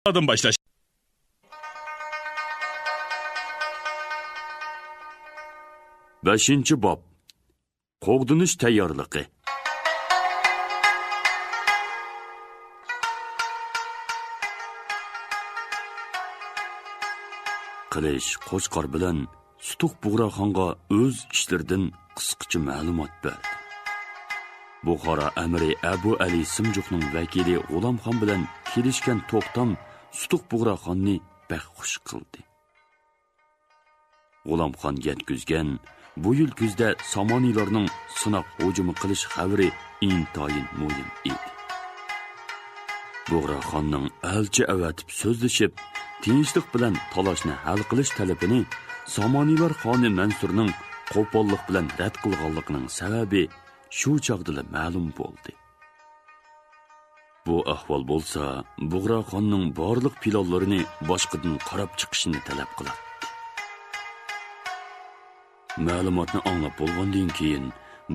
Adım başlaş. Beshinchi bob. Qo'g'dinish tayyorligi. Qilish Qo'chqor bilan Sutuq Bug'roxonga o'z ishlaridan qisqacha ma'lumot berdi. Buxoro amiri Abu Ali Simjuqning vakili G'ulomxon bilan kelishgan to'xtam Sutuq Bug'roxonni bek xush qildi. G'ulomxon yetkizgan bu yil kuzda Somoniylarning sinoq hujumi qilish xabari intoyin muhim edi. Bug'roxonning elchi avatib so'zlashib, tinchlik bilan talashni hal qilish talabini Somoniylar xoni Mansurning qo'pollik bilan rad qilganligining sababi shu chaqda ma'lum bo'ldi. Bu ahvol bo'lsa, Bug'roxonning barliq pilonlarini boshqadan qarab chiqishini talab qiladi. Ma'lumotni anglab bo'lgandan keyin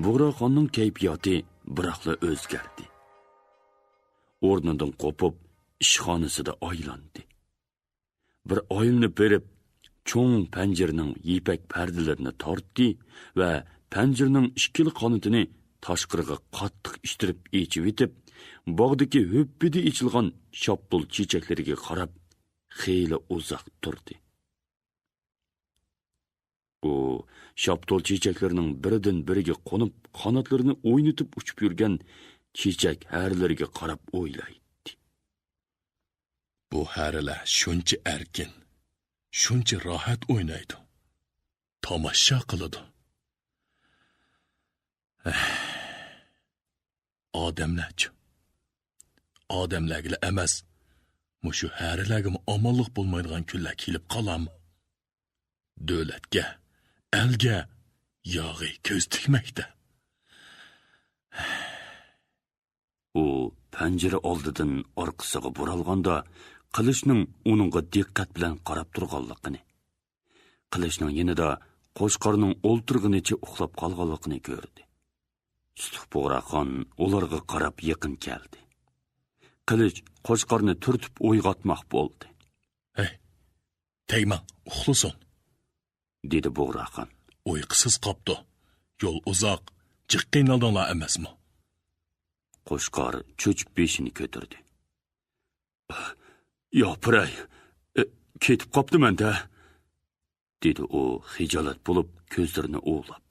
Bug'roxonning kayfiyati biroqla o'zgardi. O'rnidan qo'pib, ishxonasida aylandi. Bir oyimni berib, cho'ng panjirning yipak pardalarini tortdi va panjirning ikkili qanotini tashqariga qattiq ishtirib echib etib, bog'dagi ho'ppida ichilgan shoptul chechaklariga qarab, xeyli uzoq turdi. U shoptul chechaklarining biridan biriga qo'nib, qanotlarini o'ynatib uchib yurgan chechak harlariga qarab o'ylaydi. Bu harilar shuncha erkin, shuncha rohat o'ynaydi. Tomosha qiladi. Odamlarchi. Odamlarga emas, mushu harilarga omonlik bo'lmaydigan kunlar kelib qolarmi? Davlatga, elga yog'i ko'z tikmakda. U panjara oldidan orqasiga buralganda Qilichning uningga diqqat bilan qarab turganligini, Qilichning yanida Qo'chqorning o'ltirg'inicha uxlab qolganligini ko'rdi. Sutuq Bug'roxon ularga qarab yaqin keldi. Qilich Qo'chqorni turtib uyg'otmoq bo'ldi. "Hey, tegma, uxlasin", dedi Bug'roxon. "Uyqusiz qopdi. Yo'l uzoq, jiq qiynaldinglar emasmi?" Qo'chqor cho'chib beshini ko'tardi. "Yopiray, ketib qopdiman-da", dedi u xijolat bo'lib ko'zlarini o'g'lab.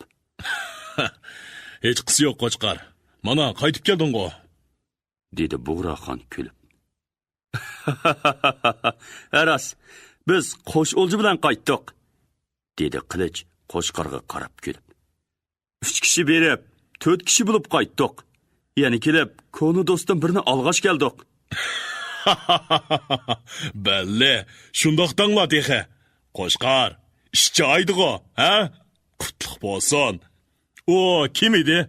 "Hech qisi yo'q Qo'chqor. Mana qaytib kelding-ku", dedi Bug'roxon kulib. "Aras, biz qo'sh o'lji bilan qaytdik", dedi Qilich Qo'chqorga qarab kulib. 3 kishi berib, 4 kishi bo'lib qaytdik. Ya'ni kelib, konu do'stim birini alg'ash keldik. Belli, shundoqdanglar dexe. Qo'chqor, ishchi aydi-ku, ha? Qutlug' bo'lsin. O, kim edi?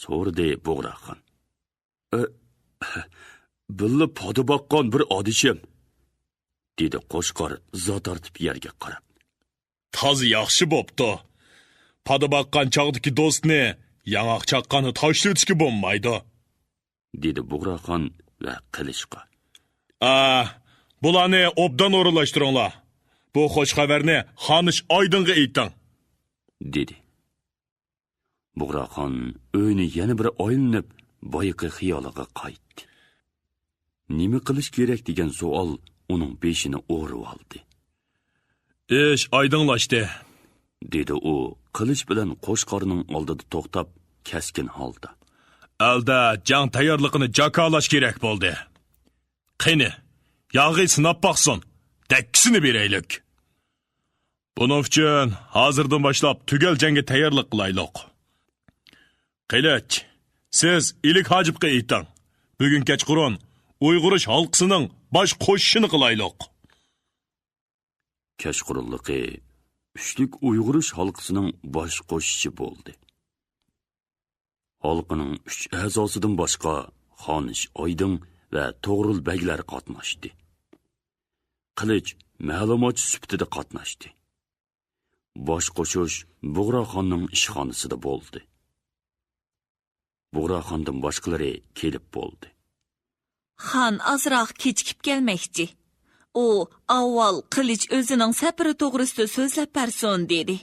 So'rdi Bug'roxon. "Billa poda boqqan bir odishim", dedi Qo'chqor zot tortib yerga qarab. "Tozi yaxshi bo'pti. Poda boqqan chog'dagi do'stni yang'oq chaqqani tashlatishga bo'lmaydi", dedi Bug'roxon va Qilichqa. Bularni obdan o'rinlashtiringlar. Bu xo'sh xabarni Xonish oydinga ayting", dedi. Bug'roxon o'yini yana bir oylinib, boyiqi xiyoliga qaytdi. Nima qilish kerak degan savol uning beshini o'rib oldi. "Ish oydinlashdi", dedi u Qilich bilan Qo'chqorning oldida to'xtab, keskin holda. "Alda jang tayyorligini jakolash kerak bo'ldi. Qani, yog'i sinab boqsin, dakkisini beraylik. Buning uchun hozirdan boshlab tugal jangga tayyorlik qilaylik. Qilich, siz ilik hojibga ayting. Bugun kechqurun Uyg'urish xalqisining bosh qo'shishini qilaylik." Kechqurunligi Uchlik Uyg'urish xalqisining bosh qo'shishi bo'ldi. Xalqining 3 a'zosidan boshqa Xonish Oydin va To'g'rul baglar qatnashdi. Qilich ma'lumotchi sifatida qatnashdi. Bosh qo'shish Bug'roxonning ishxonasida bo'ldi. Bug'roxondan boshqalari kelib bo'ldi. Xan azroq kechikib kelmoqchi. U avval qilich o'zining safari to'g'risida so'zlab bersin dedi.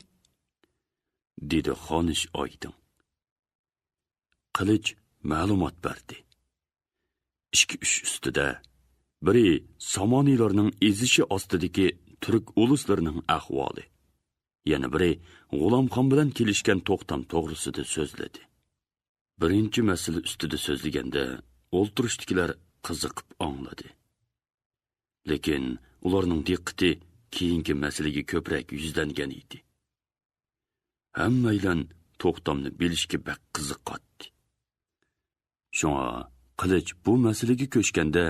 dedi Xonish Oydin. Qilich ma'lumot berdi. 2-3 ustida biri Somoniylarning ezishi ostidagi turk uluslarining ahvoli, yana biri G'ulomxon bilan kelishgan to'xtam to'g'risida so'zladi. Birinchi masala ustida so'zlaganda o'ltirishdikilar qiziqib angladi. Lekin ularning diqqati keyingi masalaga ko'proq yuzlangan edi. Hammaylan to'xtamni bilishga bak qiziqadi. Shunga Qilich bu masalaga ko'chganda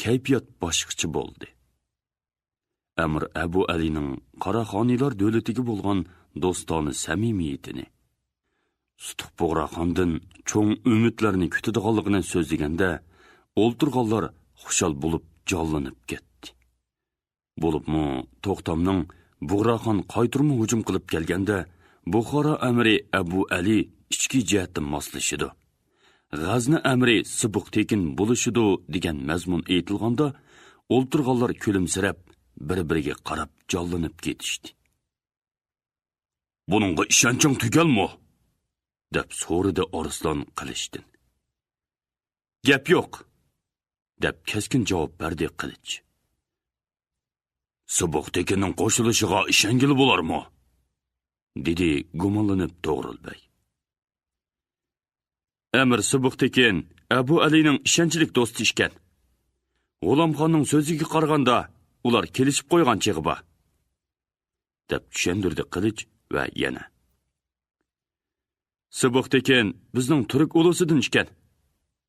kayfiyat boshqacha bo'ldi. Amir Abu Alining Qaraxoniylar davlatiga bo'lgan do'stona samimiyatini, Sutuq Bug'raxondan cho'ng umidlarni kutadiganligini so'zlaganda, o'ltirganlar xushal bo'lib jonlanib ketdi. Bo'libmi To'xtamning Bug'raxon qaytirma hujum qilib kelganda, Buxoro amiri Abu Ali ichki jihatdan moslashidi. G'azni amri Sibuq tekin bo'lishidu degan mazmun aytilganda, o'ltirganlar kulimsirab, bir-biriga qarab jonlanib ketishdi. "Buningga ishonching tugalmi?" deb so'radi Arslan Qilichdan. "Gap yo'q", deb keskin javob berdi Qilich. "Sibuq tekinning qo'shilishiga ishongili bo'larmi?" dedi gumonlanib To'g'rilbay. Amir Sibuq tekin Abu Alining ishonchlik do'sti ishkan. G'ulomxonning so'ziga qaraganda ular kelishib qo'ygan chig'i bor, deb tushundirdi Qilich va yana. Sibuq tekin bizning turk ulusidan ishkan,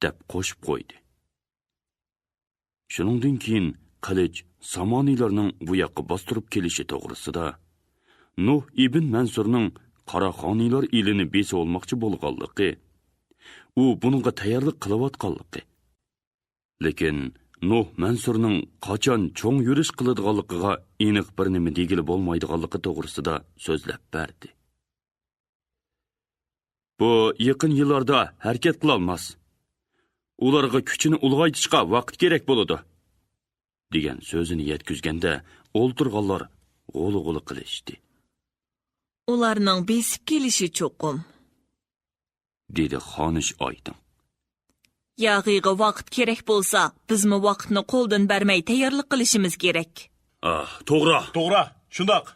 deb qo'shib qo'ydi. Shuningdan keyin Qilich Somoniylarning bu yoqqa bostirib kelishi to'g'risida Nuh ibn Mansurning Qaraxoniylar elini besa olmoqchi bo'lganligi, u buningga tayyorlik qilayotganligi. Lekin Nuh Mansurning qachon cho'ng yurish qiladiganligiga aniq bir nima degili bo'lmaydiganligi to'g'risida so'zlab berdi. Bu yaqin yillarda harakat qila olmas. Ularga kuchini ulg'aytirishga vaqt kerak bo'ladi, degan so'zini yetkazganda, o'ltirganlar g'o'li-g'o'li qilishdi. Ularning besib kelishi cho'qim, dedi Xonish Oydin. Yog'iga vaqt kerak bo'lsa, bizmi vaqtni qo'ldan bermay tayyorlik qilishimiz kerak. To'g'ri, shundoq,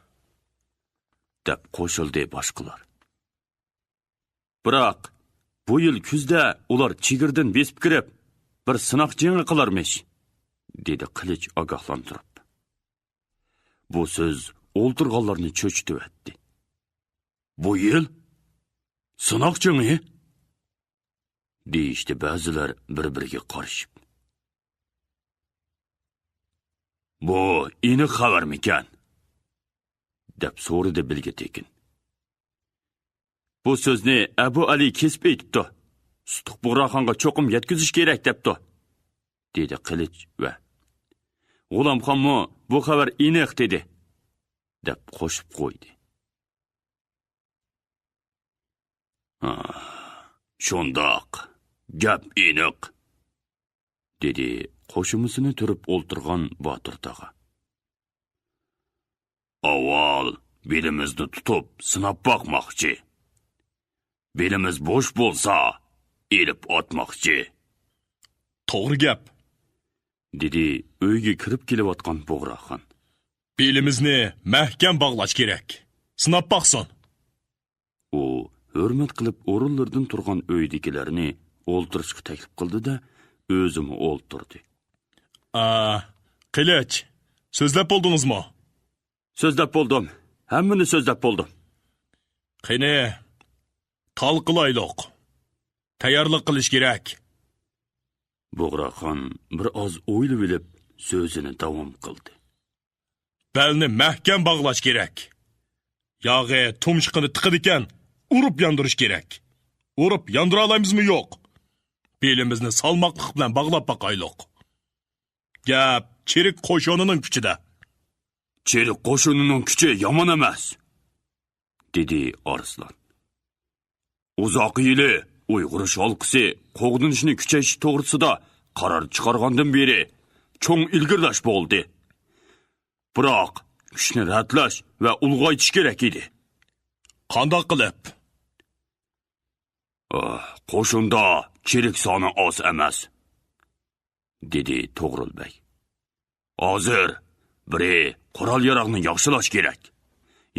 deb qo'shildi boshqalar. Biroq bu yil kuzda ular chigirdan besib kirib, bir sinoq jang qilarmish, dedi Qilich ogohlantirib. Bu so'z o'ltirganlarni cho'chitibdi. Bu yil sinoq jangi? deyishdi ba'zilar bir-biriga qarashib. Bu aniq xabarmikan? deb so'radi Bilga tekin. Bu so'zni Abu Ali kesib aytibdi. Sutuq Bug'raxonga cho'qim yetkazish kerak debdi, dedi Qilich va G'ulomxonmi bu xabar aniq dedi, deb qo'shib qo'ydi. Shundoq, gap aniq, dedi qo'shimisini turib o'ltirgan Botir tog'a. Avval belimizni tutib sinab boqmoqchi. Belimiz bo'sh bo'lsa, elib otmoqchi. To'g'ri gap, dedi uyga kirib kelayotgan Bug'raxon. belimizni mahkam bog'lash kerak. Sinab boqsin. U hurmat qilib o'rinlardan turgan uydagilarni o'ltirishga taklif qildi-da, o'zimi o'ltirdi. Qilich, so'zlab bo'ldingizmi? So'zlab bo'ldim. Hammani so'zlab bo'ldim. Qani, talqilaylik. Tayyorlik qilish kerak. Bug'raxon bir oz o'ylab olib so'zini davom qildi. Belni mahkam bog'lash kerak. Yog'i tumshqini tiqid ekan, urib yondirish kerak. Urib yondira olamizmi yo'q? Belimizni salmoqlik bilan bog'lab boqaylik. Gap cherik qo'shonining kuchida. Cherik qo'shonining kuchi yomon emas, dedi Arslan. Uzoq yili Uyg'ur sholqisi qo'g'dinishni kuchayishi to'g'risida qaror chiqargandan beri cho'ng ilgirlash bo'ldi. Biroq kuchni ratlash va ulg'aytish kerak edi. Qandoq qilib? Qo'shinda cherik soni oz emas, dedi To'g'rilbek. Hozir biri qurol-yarog'ni yaxshilash kerak.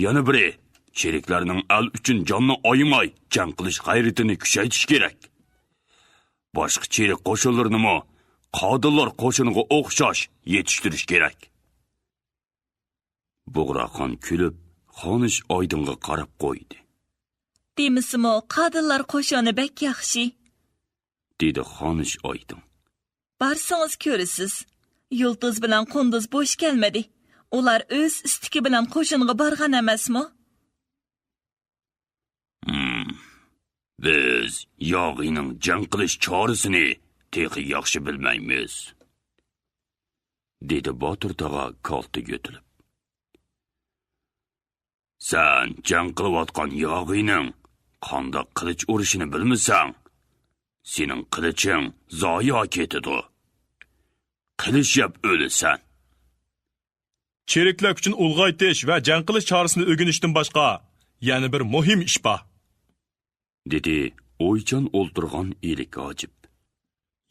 Yana biri cheriklarning al uchun jonni oyimay jang qilish g'ayratini kuchaytirish kerak. Boshqa cherik qo'shinlarni Qodirlar qo'shiniga o'xshash yetishtirish kerak. Bug'roqon kulib, Xonish Oydinga qarab qo'ydi. Demisimi, Qodirlar qo'shini bek yaxshi, dedi Xonish Oydin. Barsangiz ko'rasiz. Yulduz bilan Qunduz bo'sh kelmadi. Ular o'z istiki bilan qo'shinga borgan emasmi? Biz yog'ining jang qilish chorasini texi yaxshi bilmaymiz, dedi Botir tog'a kalta yo'tilib. Sen jang qilayotgan yog'ining qandoq qilich urishini bilmasang, sening qiliching zoya ketadi. Qilishib o'lasan. Cheriklar uchun ulg'aytish va jang qilish chorasini o'rganishdan boshqa yana bir muhim ish bor, dedi o'ychan o'ltirgan Elik Hojib.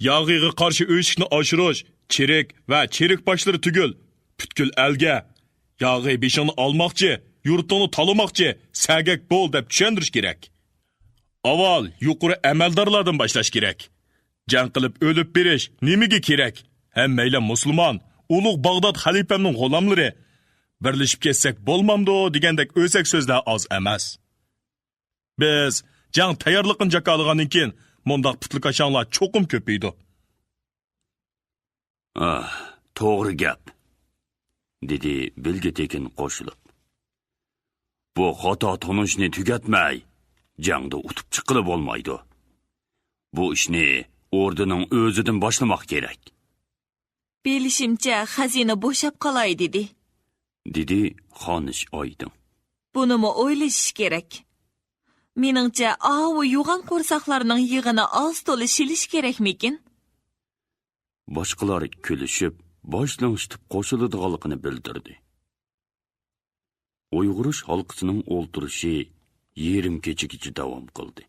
Yog'iga qarshi o'shikni oshirish, cherik va cherik boshlari tugul, butkul elga yog'i beshini olmoqchi, yurtini talamoqchi, sagak bo'l deb tushuntirish kerak. Avval yuqori amaldorlardan boshlash kerak. Jang qilib o'lib berish nimaga kerak? Hammaylar musulmon, ulug' Bag'dod xalifamning g'ulomlari. Birlashib ketsak bo'lmamdi degandek o'sak so'zlar oz emas. Biz jang tayyorligini jakalagandan keyin mundaq putli qashonlar cho'qim ko'paydi. To'g'ri gap, dedi Bilga Tekin qo'shilib. Bu xato tunishni tugatmay, jangda utib chiqilib bo'lmaydi. Bu ishni o'rdining o'zidan boshlamoq kerak. Bilishimcha, xazina bo'shab qolay dedi. Dedi Xonish Oydin. Bunimi o'ylash kerak. Meningcha, avu yo'g'on qo'rsaqlarning yig'ini oz to'la shilish kerakmikin? Boshqalar kulishib, boshlang'itib qo'shiladiganligini bildirdi. Uyg'urish halqisining o'ltirishi yerim kechigacha davom qildi.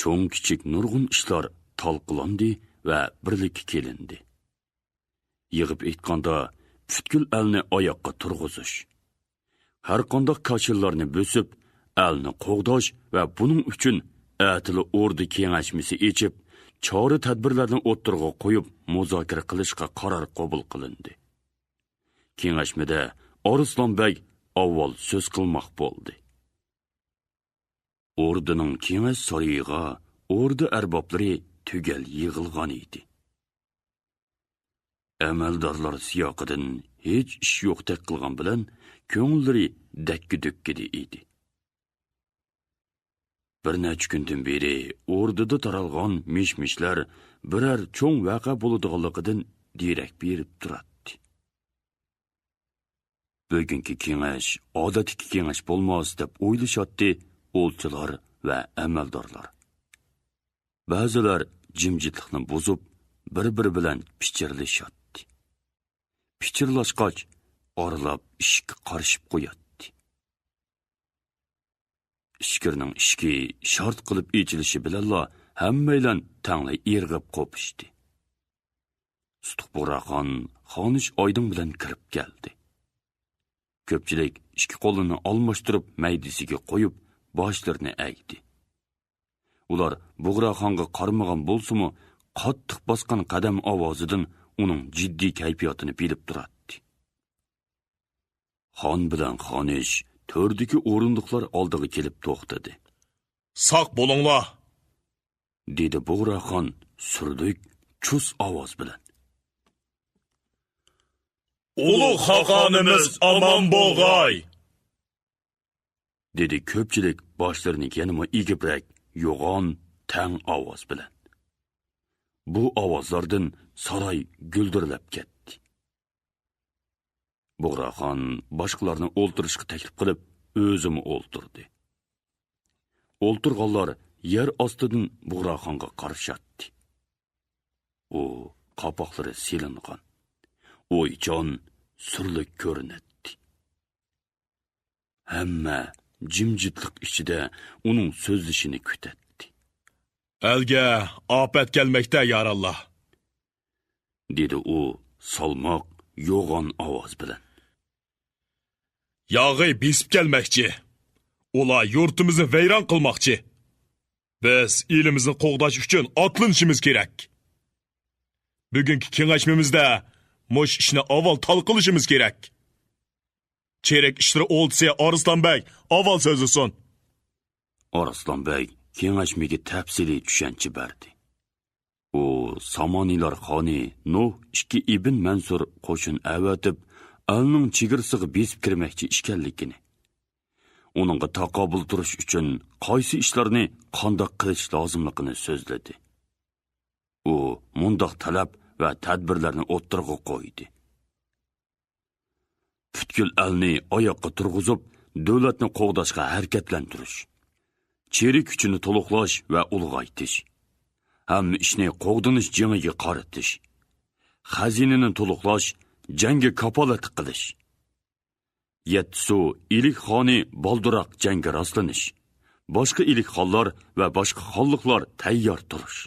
Cho'ng kichik nurg'un ishlar talqilandi va birlikka kelindi. Yig'ib aytganda, butkul elni oyoqqa turg'izish, har qanday kashillarni bo'sib, elni qo'g'dash va buning uchun atili o'rdi kengashmasi echib, chora tadbirlarni o'ttirg'a qo'yib, muzokara qilishga qaror qabul qilindi. Kengashmada Aruslonbek avval so'z qilmoq bo'ldi. O'rdining kengash saroyiga o'rdi arboblari tugal yig'ilgan edi. Amaldorlar siyoqidan hech ish yo'qdek qilgan bilan ko'ngillari dakki-dukkida edi. Bir necha kundan beri o'rdida taralgan mish-mishlar biror cho'ng vaqa bo'ladiganligidan derak berib turadi. Bugungi kengash odatdagi kengash bo'lmas deb o'ylashotdi o'lchilar va amaldorlar. Ba'zilar jimjitlikni buzib, bir-biri bilan pichirlashadi. Pichirlashqach, oralab ishga qarishib qo'yadi. Ishkirning ishki shart qilib echilishi bilanla hammaylan tanglay erg'ib qo'pishdi. Sutuqbo'raqon Xonish Oydin bilan kirib keldi. Ko'pchilik ikki qo'lini almashtirib maydisiga qo'yib, boshlarini aydi. Ular Bug'roxonga qarmagan bo'lsa-mu, qattiq bosgan qadam ovozidan uning jiddiy kayfiyatini bilib turadi. Xon bilan Xonish to'rdagi o'rindiqlar oldiga kelib to'xtadi. Saq bo'linglar, dedi Bug'roxon surdik, chus ovoz bilan. Ulug' xaqonimiz omon bo'lg'ay, dedi ko'pchilik boshlarini yanama egibrak, yo'g'on, tang ovoz bilan. Bu ovozlardan saroy guldirlab ketdi. Bug'roxon boshqalarni o'ltirishga taklif qilib, o'zimi o'ltirdi. O'ltirganlar yer ostidan Bug'roxonga qarashadi. U qapoqlari silingan. O'yjon surlik ko'rinadi. Hamma jimjitlik ichida uning so'zlashini kutadi. Elga afat kelmekte yarallah. Dedi u salmoq, yo'g'on ovoz bilan. Yağı bisip gelmekçi. Ola yurtumuzu veyran kılmakçı. Biz ilimizni qoğdaş üçün atlanışımız gerek. Bugünkü kengaşmemizde muş işine aval talqılışımız gerek. Çeyrek işleri oldusa Arslan Bey aval sözü son. Arslan Bey kengashmega tafsiliy tushuncha berdi. U Samoniylar xoni Nuh 2 ibn Mansur qo'shin avatib, alning chigirsig'i besib kirmoqchi ekanligini, uningga taqobil turish uchun qaysi ishlarni qanday qilish lozimligini so'zladi. U mundaq talab va tadbirlarni o'ttirg'i qo'ydi. Butkul alni oyoqqa turg'izib, davlatni qo'g'dashga harakatlantirish, cherik kuchini to'liqlash va ulg'aytish, hamma ishni qo'g'dinish jangiga qaratish, xazinani to'liqlash, jangga kapolat qilish, Yetsu ilik xoni balduroq jangga rastlanish, boshqa ilik xonlar va boshqa xonliqlar tayyor turish.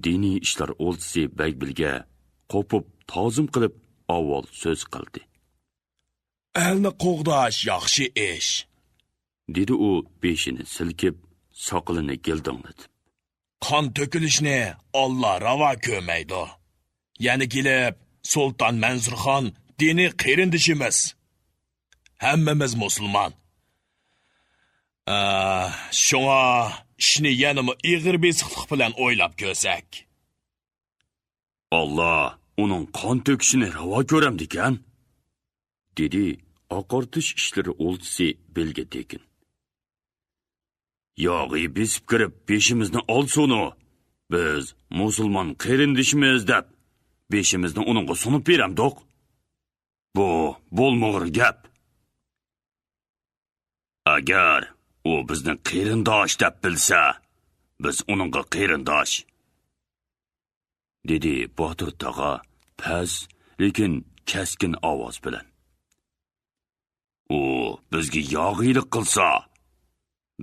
Diniy ishlar o'lchisi Baybilga qo'pib, ta'zim qilib, avval so'z qildi. Elni qo'g'dash yaxshi ish. Dedi u beshini silkib, soqilini gildinglatib. Qon to'kilishni Allah ravo ko'rmaydi. Yani gelip Sultan Mansurxon dini qerindishimiz. Hammamiz musulmon. Şuna ishni yanımı ig'ir besiqliq bilan o'ylab ko'rsak. Allah uning qon to'kishini ravo ko'ramdikan, dedi oqartish ishlari o'lchisi belga tekin. Yog'i besib kirib beshimizni olsunu, biz musulmon qerindishimiz deb beshimizni uningga sunib beramdiq. Bu bo'lmag'ir gap. Agar u bizni qerindosh deb bilsa, biz uningga qerindosh, dedi Botir tog'a past, lekin keskin ovoz bilan. U bizga yog'iylik qilsa,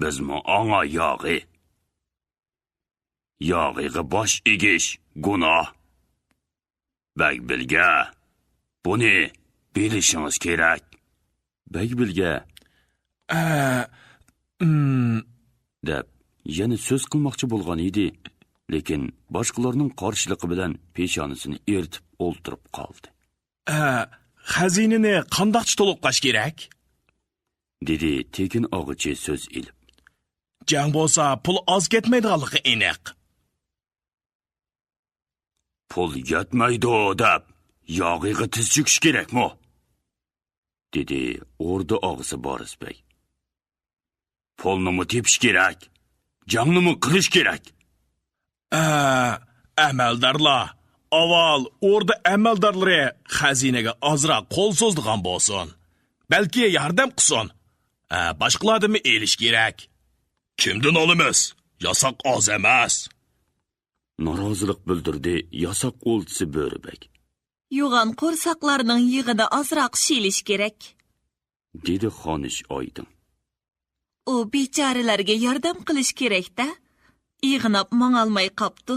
bizmi anga yog'i. Yog'iga bosh egish gunoh. Baybilga buni bilishingiz kerak. Baybilga deb yana so'z qilmoqchi bo'lgan edi, lekin boshqalarning qarshiligi bilan peshonasini ertib o'ltirib qoldi. Xazinini qandoqchi to'liqlash kerak? Dedi tekin og'ichi so'z ilib. Jang bo'lsa pul oz ketmaydiganligi aniq. Pul yetmaydi deb yog'iga tiz cho'kish kerakmi? Dedi o'rda og'isi Boris Bey. Pulni tepish kerak, jangni qilish kerak. Amaldarlar, avval o'rda amaldarlari xazinaga ozroq qo'l so'zdigan bo'lsin. Balki yordam qilsin. Boshqalarni elish kerak. Kimdan olamiz? Yasoq oz emas. Norozilik bildirdi yasoq o'lchisi Bo'ribek. Yo'g'on qo'rsaqlarning yig'ida ozroq shilish kerak. Dedi Xonish Oydin. U bechoralarga yordam qilish kerak-da. Yig'inab mang'almay qopdi.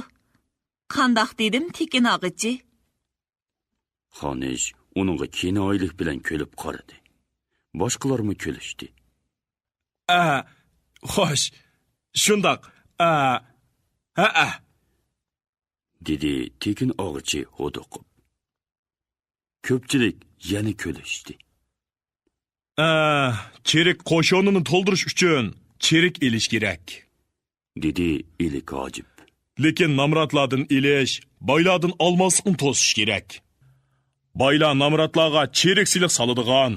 Qandoq dedim tekin og'ichi. Xonish uningga kinoylik bilan kulib qaradi. Boshqalarmi kulishdi. Xo'sh, shundoq. Dedi tekin og'ichi ho'doqib. Ko'pchilik yana kulishdi. Cherik qo'shonini to'ldirish uchun cherik ilish kerak. Dedi ilik hojib. Lekin namratlardan ilish, boylardan olmaslikni to'sish kerak. Boylar namratlarga cherik siliq soladigan,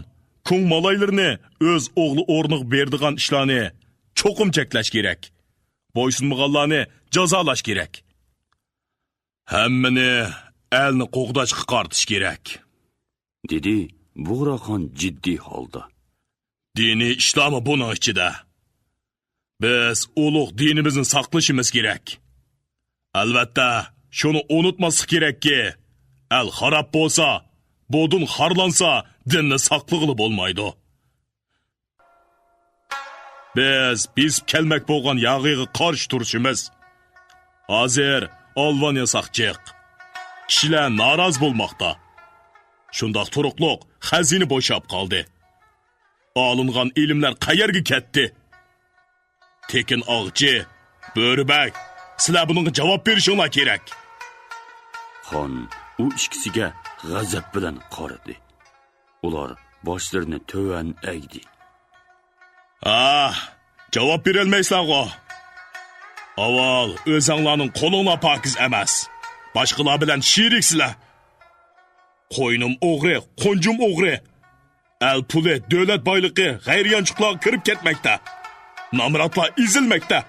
kung malaylarni o'z o'g'li o'rniga berdigan ishlarni cho'qim cheklash kerak. Bo'ysunmaganlarni jazolash kerak. Hammani elni qo'g'dashga qartish kerak. Dedi Buğraxon jiddiy holda. Diniy ishlarmi buning ichida? Biz ulug' dinimizni saqlashimiz kerak. Albatta, shuni unutmaslik kerakki, el xarab bo'lsa, bodun xarlansa, dinni saqlig'i bo'lmaydi. Biz kelmek bo'lgan yog'iga qarshi turishimiz. Hozir olvon yasaqchiq. Kishilar naroz bo'lmoqda. Shundoq turuqliq xazina bo'shab qoldi. Olingan ilmlar qayerga ketdi? Tekin og'chi, bo'ribak, sizlar bunga javob berishinglar kerak. Xon u ikkisiga g'azab bilan qaradi. Ular boshlarini to'van egdi. Javob berolmaysizlar-ku. Avval o'zinglarning qo'linglar pokiz emas. Boshqalar bilan sheriksizlar. Qo'ynim o'g'ri, qo'njum o'g'ri. El puli, davlat boyligi g'ayriyanchiqlar kirib ketmoqda. Namratlar ezilmoqda.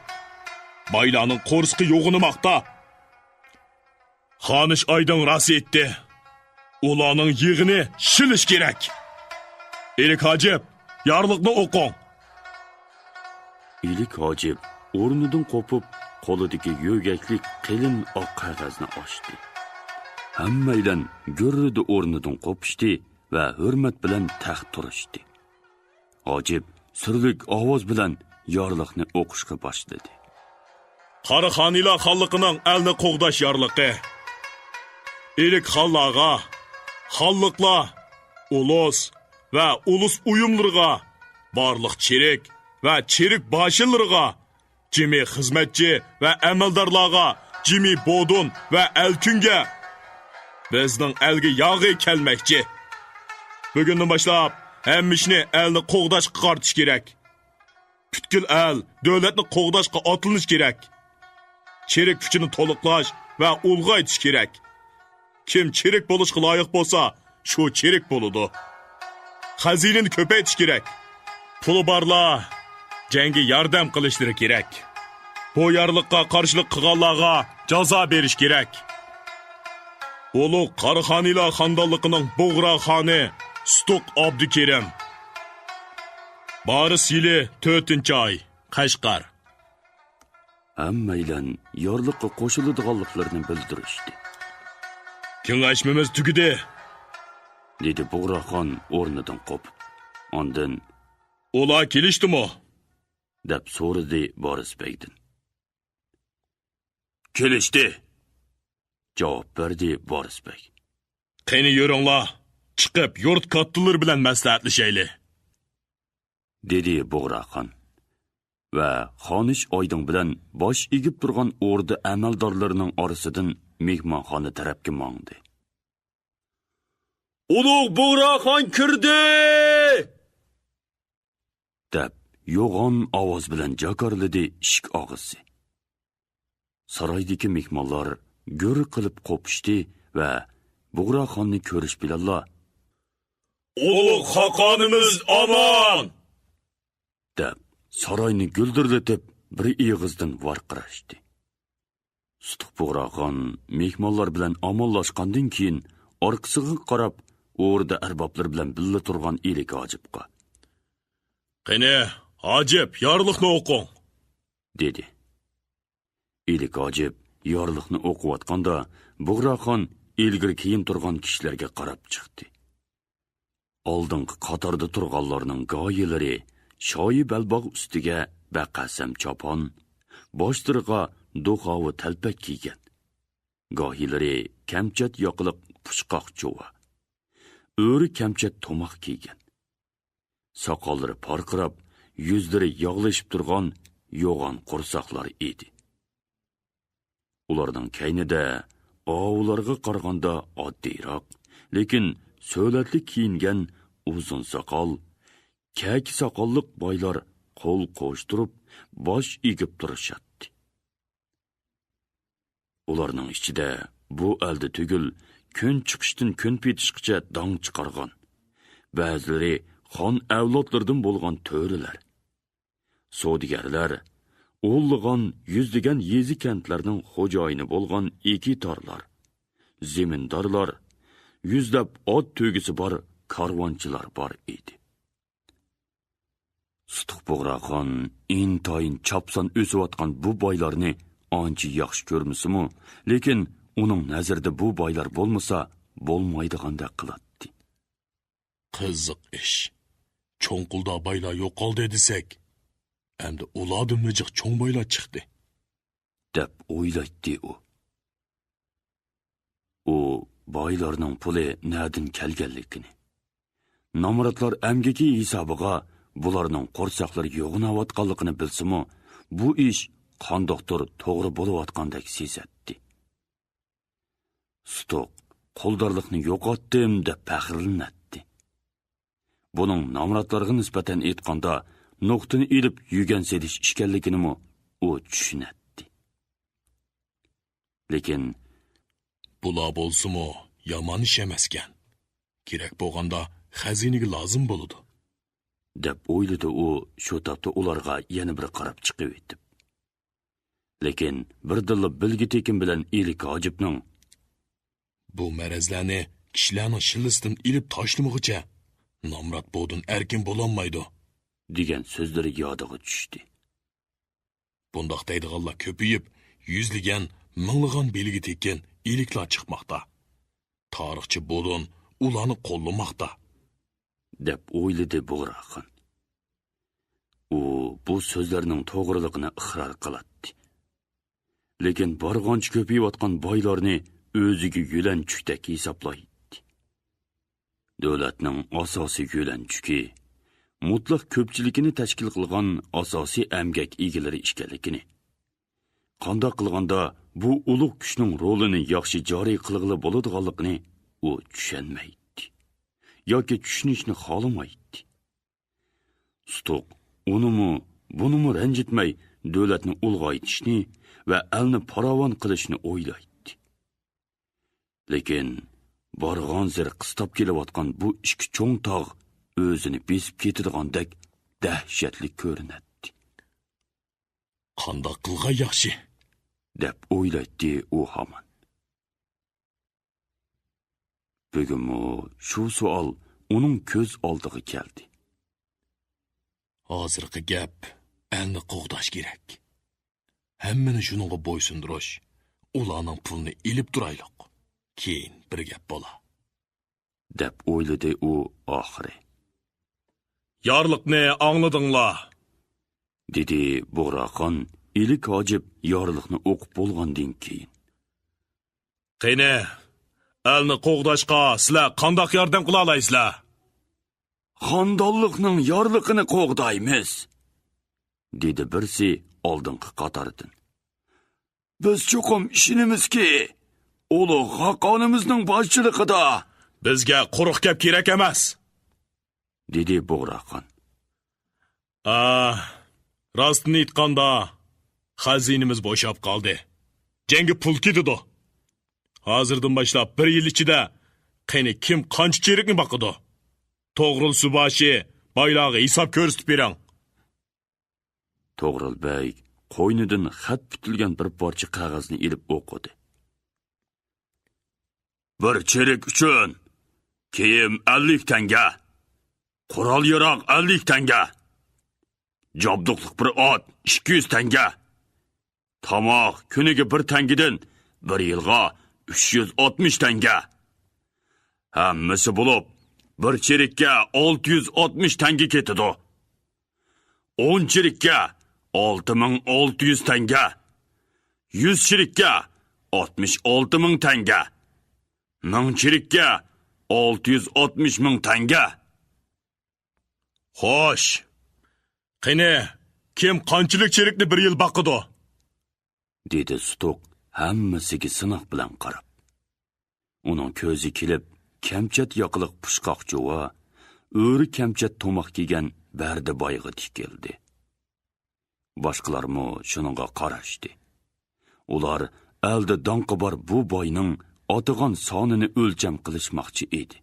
Baylarning qo'rsqi yo'g'inmoqda. Xonish oydan rost etdi. Ularning yig'ini shilish kerak. Elik hojib, yorliqni o'qing. Ilik hojib o'rnidan qo'pib, qo'lidagi yo'gaklik qalin oq qog'ozni ochdi. Hammaydan gurridi o'rnidan qo'pishdi va hurmat bilan taxt turishdi. Hojib sirlik ovoz bilan yorliqni o'qishga boshladi. Qaraxoniylar xalqining elni qo'g'dash yorliqi. Elik xallarga, xalliqlar, ulus va ulus uyumlarga, barliq chirik va chirik boshillarga, jimi xizmatchi va amaldorlarga, jimi bodun va elkunga bizning elga yog'i kelmoqchi. Bugundan boshlab hammishni elni qo'g'dashga qartish kerak. Butkul el davlatni qo'g'dashga otilinish kerak. Chirik kuchini to'liqlash va ulg'aytish kerak. Kim chirik bo'lishga loyiq bo'lsa, shu chirik bo'ladi. Xazinani ko'paytirish kerak. Puli borlar jangga yordam qilishlari kerak. Bu yorliqqa qarshilik qilganlarga jazo berish kerak. Ulug' Qaraxoniylar xonadonligining Bug'ra xoni Stuq Abdukerim. Boris yili 4-oy, Qashqar. Hammaylan yorliqqa qo'shiladiganliklarini bildirishdi. Kengashmamiz tugidi, dedi Bug'raxon o'rnidan qopib. Ondan ular kelishdimi? deb so'radi Boris Begdan. Kelishdi, javob berdi Boris Beg. Qani yuringlar, chiqib yurt kattalar bilan maslahatlashayli, dedi Bug'raxon. Va Xonish Oydin bilan bosh egib turgan o'rda amaldorlarining orasidan mehmonxona tarafga mongdi. Ulug' Bug'raxon kirdi! deb yo'g'on ovoz bilan jakarladi ishq og'isi. Saroydagi mehmonlar g'ur qilib qo'pishdi va Bug'raxonni ko'rish bilanla Ulug' xoqonimiz omon! deb saroyni guldirlatib bir ig'izdan varqirashdi. Stuq Bug'raxon mehmonlar bilan omonlashgandan keyin orqasiga qarab o'rda arboblar bilan billa turgan Elik hojibga Qani, hojib, yorliqni o'qing, dedi. Elik hojib yorliqni o'qiyotganda Bug'raxon ilgari keyin turgan kishilarga qarab chiqdi. Oldingi qatorda turganlarning goyilari shoyi balbog' ustiga baqasam chopon, boshtirg'a do'xovi talpak kiygan. Gohilari kamchat yoqiliq pushqoq chuva. O'ri kamchat tomoq kiygan. Soqollari porqirab, yuzlari yog'lashib turgan yo'g'on qo'rsoqlar edi. Ularning kaynida ovlarga qaraganda oddiyroq, lekin so'latli kiyingan uzun soqol, kak soqolliq boylar qo'l qo'shtirib, bosh egib turishadi. Ularning ichida bu alda tugul kun chiqishdan kun petishgacha dong chiqargan. Ba'zilari xon avlodlardan bo'lgan to'rilar, savdogarlar, o'lg'an yuzlagan yezi kentlarning xo'joyini bo'lgan ekitorlar, zemindorlar, yuzlab ot to'gisi bor karvonchilar bor edi. Stuq Bug'raxon intoyin chopsan o'siyotgan bu boylarni ancha yaxshi ko'rmisimu, lekin uning nazarida bu boylar bo'lmasa, bo'lmaydigandek qiladi. Qiziq ish. Cho'nqulda baylar yo'qoldi desak, endi ulardan mijiq cho'ng baylar chiqdi, deb o'ylaydi u. U boylarning puli nadin kelganligini, nomratlar amgaki hisobiga bularning qo'rsoqlari yo'g'inayotganligini bilsa-mu, bu ish qandoqdir to'g'ri bo'layotgandek sezadi. Stoq qo'ldorlikni yo'qotdim deb faxrlanadi. Buning nomratlarga nisbatan aytganda nuqtani ilib yugan sedish ishkanligini u tushunadi. Lekin bular bo'lsa-mu, yomon ish emaskan. Kerak bo'lganda xazinaga lozim bo'ladi, deb o'yladi u shu topda ularga yana bir qarab chiqib o'tib. Lekin birdilla bilgi tekin bilan Ilik Hojibning bu marazlarni kishilarning shillisdan ilib tashlamaguncha nomrat bo'din erkin bo'lolmaydi degan so'zlari yodiga tushdi. Bundaq deydiganlar ko'payib, yuzlagan, minglagan belgi tekin iliklar chiqmoqda. Tarixchi bo'din ularni qo'llamoqda, deb o'yladi Bo'g'raqin. U bu so'zlarning to'g'riligini iqror qiladi. Lekin borg'oncha ko'payayotgan boylarni o'ziga yo'lanchukdek hisoblaydi. Davlatning asosiy yo'lanchuki mutlaq ko'pchilikni tashkil qilgan asosiy emgak egalari ishkanligini. Qandoq qilganda bu ulug' kuchning rolini yaxshi joriy qilg'ili bo'ladiganligini u tushunmaydi yoki tushunishni xohlamaydi. Stoq unimi, bunimi ranjitmay davlatni ulg'aytishni va elni farovon qilishni o'ylaydi. Lekin borg'on zir qistab kelayotgan bu ikki cho'ng tog' o'zini besib ketidigandek dahshatli ko'rinadi. Qandoq qilgan yaxshi, deb o'ylaydi u hamon. Bugun shu savol uning ko'z oldiga keldi. Hozirgi gap elni qo'g'dash kerak. Hammani shuningga bo'ysundirish, ularning pulini ilib turaylik. Keyin bir gap bo'la, deb o'yladi u oxiri. Yorliqni angladinglar, dedi Bo'g'raqon Ilik Hojib yorliqni o'qib bo'lgandan keyin. Qani, elni qo'g'dashqa sizlar qandoq yordam qila olasizlar? Xondonlikning yorliqini qo'g'daymiz, dedi birsi oldingi qatordan. Biz cho'qim ishonamizki, ulug' xaqonimizning boshchiligida Bizga quruq gap kerak emas, dedi Bo'g'raqon. Rostini aytganda, xazinimiz bo'shab qoldi. Jengi pul ketdi. Hozirdan boshlab 1 yil ichida qani kim qancha cherakni boqadi? To'g'ril Subashi boylarga hisob ko'rsatib bering. To'g'rilbay qo'ynidan xat bitilgan bir parcha qog'ozni ilib o'qidi. Bir cherak uchun kiyim 50 tanga, qurol yarog' 50 tanga, jobduqliq bir ot 200 tanga, tomoq kuniga 1 tangidan 1 yilga 360 tanga. Hammasi bo'lib bir cherakka 660 tanga ketadi. 10 cherakka 6600 tanga. 100 cherakka 66000 tanga. 1000 cherakka 660 000 tanga. Xo'sh. Qani, kim qanchalik cherakni 1 yil boqadi? dedi Stoq hammasiga sinoq bilan qarab. Uning ko'zi kelib, kamchat yoqiliq pushqoq jova, o'ri kamchat tomoq kiygan barda boyga tikildi. Boshqalarmi shuningga qarashdi. Ular alda donqi bor bu boyning otigan sonini o'lcham qilishmoqchi edi.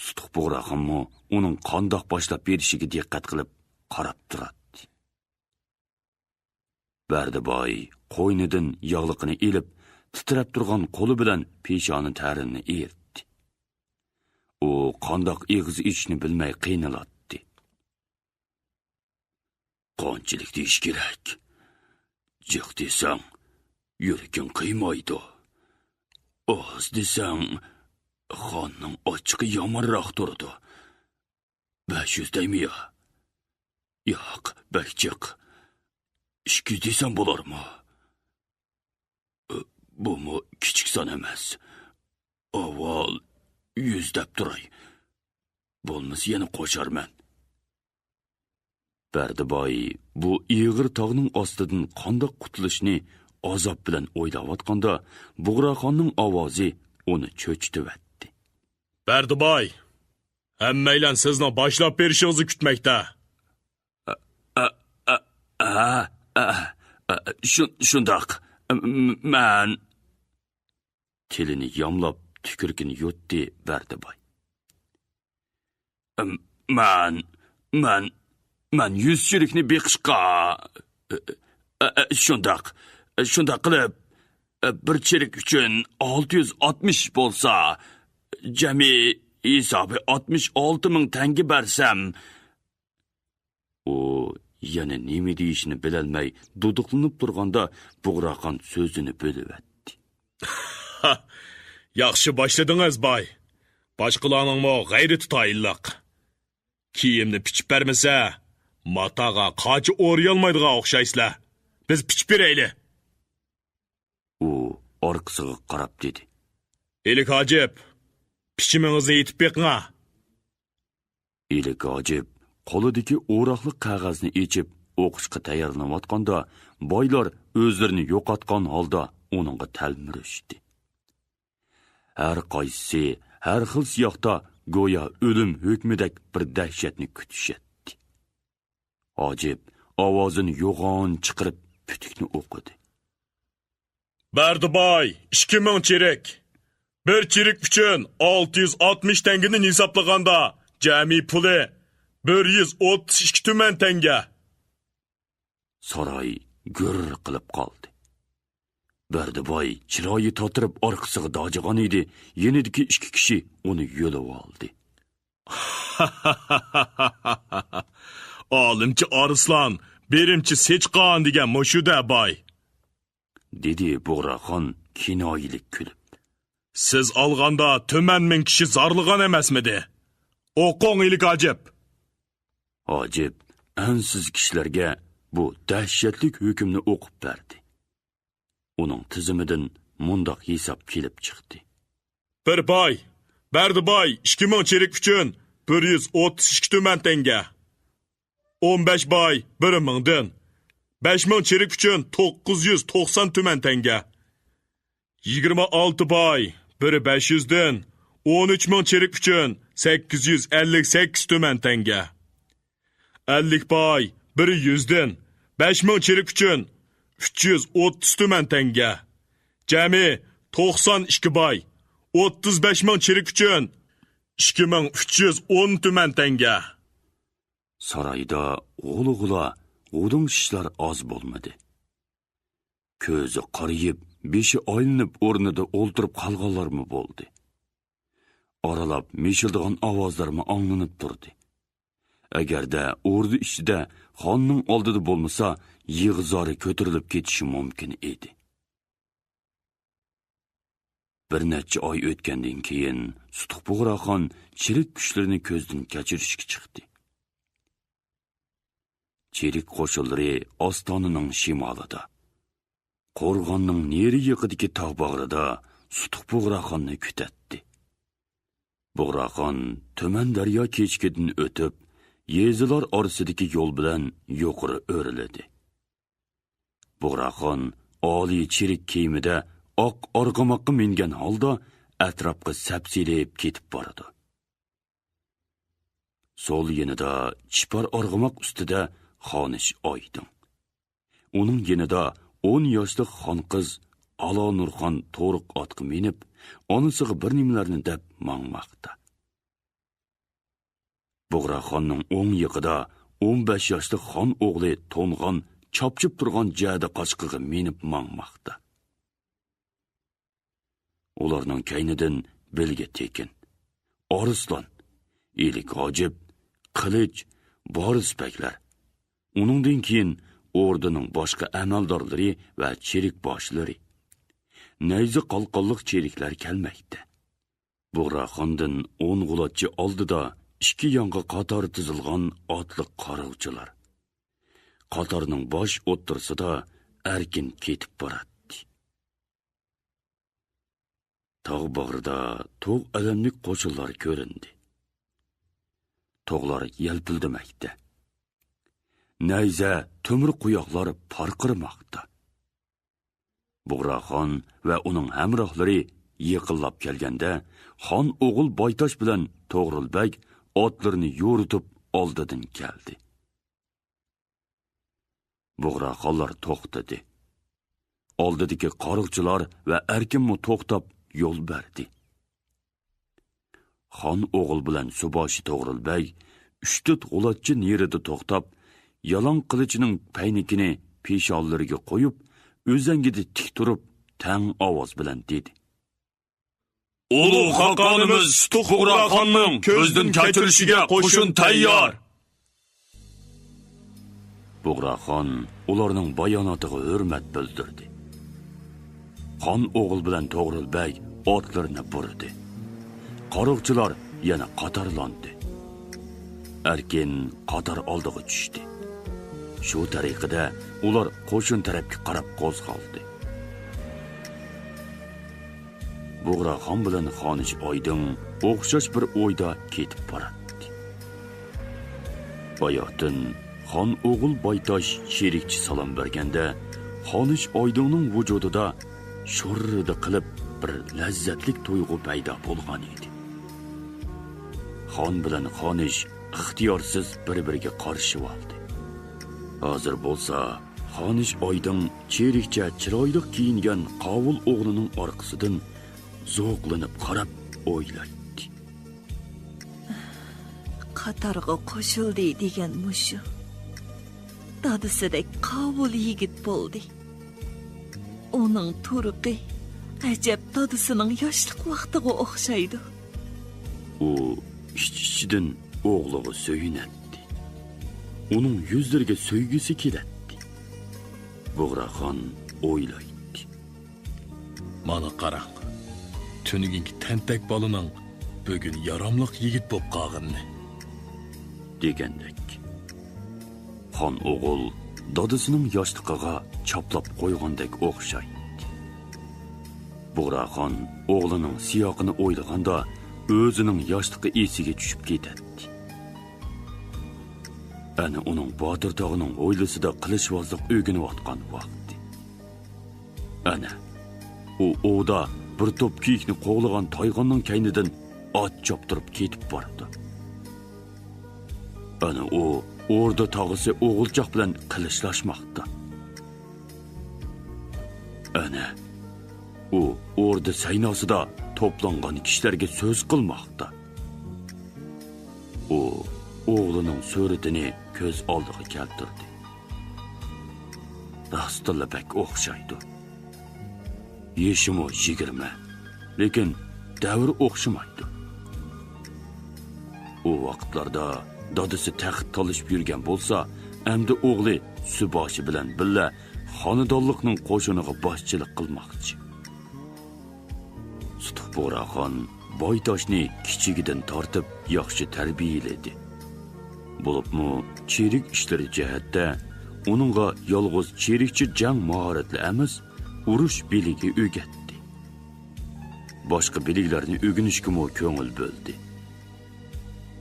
Stoq Bo'g'raqonmi uning qandoq boshlab berishiga diqqat qilib qarab turadi. Bardaboy qo'ynidan yog'liqini ilib, titrab turgan qo'li bilan peshoni tarini ertdi. U qandoq eg'iz ichni bilmay qiynaladi. Qanchalik deyish kerak? jiq desang, yuraging qiymaydi. Oz desang, xonning ochiqi yomonroq turdi. 500 deymi ya? Yo'q, bakchiq. 200 desam bo'larmi? Bumi kichik son emas. Avval 100 deb turay. Bo'lmasa yana qo'sharman. Bardiboy bu ig'ir tog'ning ostidan qandoq qutulishni azob bilan o'ylayotganda, Bug'roxonning ovozi uni cho'chitibdi. Bardiboy, hammanglar sizni boshlab berishingizni kutmoqda. Shundoq. Men tilini yomlab tükürkini yutdi Bardiboy. Men 100 shirikni beqishqa. Shundoq qilib, bir chirik uchun 660 bo'lsa, jami hisobi 66 ming tanga bersam, u yana nima deyishini bilolmay duduqlanib turganda Bug'roxon so'zini bo'libdi. Yaxshi boshladingiz, boy. Boshqalarning mo g'ayrati tayinliq. Kiyimni pichib bermasa, mataga qochi o'riyolmaydigan o'xshaysizlar. Biz pichib berayli. U orqasiga qarab dedi. Elik Hojib, pichimingizni yetib beqinga. Elik Hojib qo'lidagi o'roqli qog'ozni yechib o'qishga tayyorlanayotganda, boylar o'zlarini yo'qotgan holda uningga talmirishdi. Har qaysi har xil siyoqda go'yo o'lim hukmidek bir dahshatni kutishatdi. Hojib ovozini yo'g'on chiqarib putukni o'qidi. Bardiboy, 2000 chirik. Bir chirik uchun 660 tangani hisoblaganda, jami puli 132 tuman tanga. Saroy gurr qilib qoldi. Bardiboy chiroyi totirib orqasiga dojigan edi, yenidagi 2 kishi uni yo'lib oldi. Olimchi Arslan, berimchi Sechqon degan mushuda boy. Dedi Bug'roxon kinoyilik kulib. Siz olganda tuman ming kishi zarlig'an emasmidi? O'qing Elik Hojib. Hojib ansiz kishilarga bu dahshatli hukmni o'qib berdi. Uning tizimidan mundoq hisob kelib chiqdi. Bir boy, Bardiboy 2000 chirik uchun 132 tuman tanga. 15 boy 1000 dan. 5000 chirik uchun 990 tuman tanga. 26 boy 500 dan. 13000 chirik uchun 858 tuman tanga. 50 boy 100 dan. 5000 chirik uchun 330 tuman tanga. Jami 92 boy 35 chirik uchun 2310 tuman tanga. Saroyda g'ulg'ula, g'udung-shishlar oz bo'lmadi. Ko'zi qariyib, beshi aylanib o'rnida o'ltirib qolganlarmi bo'ldi. Oralab meshildigan ovozlarmi anglanib turdi. Agarda o'rdi ichida xonning oldida bo'lmasa, yig'izori ko'tarilib ketishi mumkin edi. Bir necha oy o'tgandan keyin Sutuq Bug'roxon chirik kuchlarini ko'zdan kechirishga chiqdi. Chirik qo'shinlari Ostonaning shimolida, qo'rg'onning neri yiqidagi tog' bag'rida Sutuq Bug'roxonni kutatdi. Bug'roxon tuman daryo kechkidan o'tib, yezilar orasidagi yo'l bilan yuqori o'riladi. Bug'roxon oliy chirik kiyimida oq arg'amoqqa mingan holda atrofga sapsilib ketib boradi. So'l yenida chipar arg'amoq ustida xonish oydin. Uning yenida 10 yoshli xonqiz Alo Nurxon to'riq otga minib, onasiga bir nimalarni deb mangmoqda. Bug'roxonning o'ng yiqida 15 yoshli xon o'g'li to'ng'on chopchib turgan jada qochqiga minib mangmoqda. Ularning kaynidan belga tekin Arslan, Elik Hojib, Qilich, Boris beklar. Uningdan keyin orduning boshqa amaldorlari va cherik boshlari. Nayzi qalqonliq cheriklar kelmoqda. Buğraxondan 10 g'ulotchi oldida ikki yonga qator tizilgan otliq qarovchilar. Qatorning bosh o'ttirsida erkin ketib boradi. Tog' bag'rida to'q alamlik qo'shinlar ko'rindi. Tog'lar yelpildimakda. Nayza to'mir quyoqlar parqirmoqda. Buğraxon va uning hamrohlari yaqinlab kelganda, xon o'g'il Boytosh bilan To'g'rilbek otlarini yo'ritib oldidan keldi. Buğraxonlar to'xtadi. Oldidagi qaroqchilar va erkinmi to'xtab yo'l berdi. Xon o'g'il bilan Suboshi To'g'rilbek 3-4 g'ulotchi nerida to'xtab, yalang qilichining paynikini peshonlariga qo'yib, o'zangida tik turib, tang ovoz bilan dedi: Ulug' xaqonimiz Buğraxonning ko'zdan kechirishiga qo'shin tayyor. Buğraxon ularning bayonotiga hurmat bildirdi. Xon o'g'il bilan To'g'rilbek otlarini burdi. Qaroqchilar yana qatorlandi. Erkin qator oldiga tushdi. Shu tariqada ular qo'shin tarafga qarab qo'zg'aldi. Buğraxon bilan Xonish Oydin o'xshash bir o'yda ketib boradi. Bayotin Xon o'g'il Boytosh sherikchi salom berganda, Xonish Oydinning vujudida sho'rrida qilib bir lazzatlik tuyg'u paydo bo'lgan edi. Xon bilan Xonish ixtiyorsiz bir-biriga qarshi oldi. Hozir bo'lsa, Xonish Oydin cherikcha chiroyli kiyingan qovul o'g'lining orqasidan zo'qlanib qarab o'ylaydi. Qatorga qo'shildi degan mushu. Dadisidek qovul yigit bo'ldi. Uning turqi ajab dadisining yoshlik vaqtiga o'xshaydi. U ichidan o'g'liga so'yinadi. Uning yuzlariga so'ygisi keladi. Buğraxon o'ylaydi. Mana qarang. Tuniginki tentak bolaning bugun yaramliq yigit bo'lib qolganini degandek. Xon o'g'il dadisining yoshligiga chaplab qo'ygandek o'xshaydi. Buğraxon o'g'lining siyoqini o'ylaganda o'zining yoshligi esiga tushib ketadi. Ana uning Botir tog'ining o'ylisida qilichvozlik o'rganayotgan vaqti. Ana u o'da bir to'p kiyikni qo'g'lagan toyg'onning kaynidan ot choptirib ketib bordi. Ana u o'rda tog'isi o'g'ilchoq bilan qilishlashmoqda. Ana u o'rda saynosida to'plangan kishilarga so'z qilmoqda. U o'g'lining suratini ko'z oldiga keltirdi. Rostilla pek o'xshaydi. Yeshimi 20, lekin davr o'xshamaydi. U vaqtlarda dadisi taxt talishib yurgan bo'lsa, endi o'g'li Suboshi bilan birga xonadonlikning qo'shiniga boshchilik qilmoqchi. Buğraxon Boytoshni kichigidan tortib yaxshi tarbiyaladi. Bo'libmi, cherik ishlari jihatda uningga yolg'iz cherikchi jang mahoratli emas, urush biligi o'rgatdi. Boshqa biliklarni o'rganishga mo ko'ngil bo'ldi.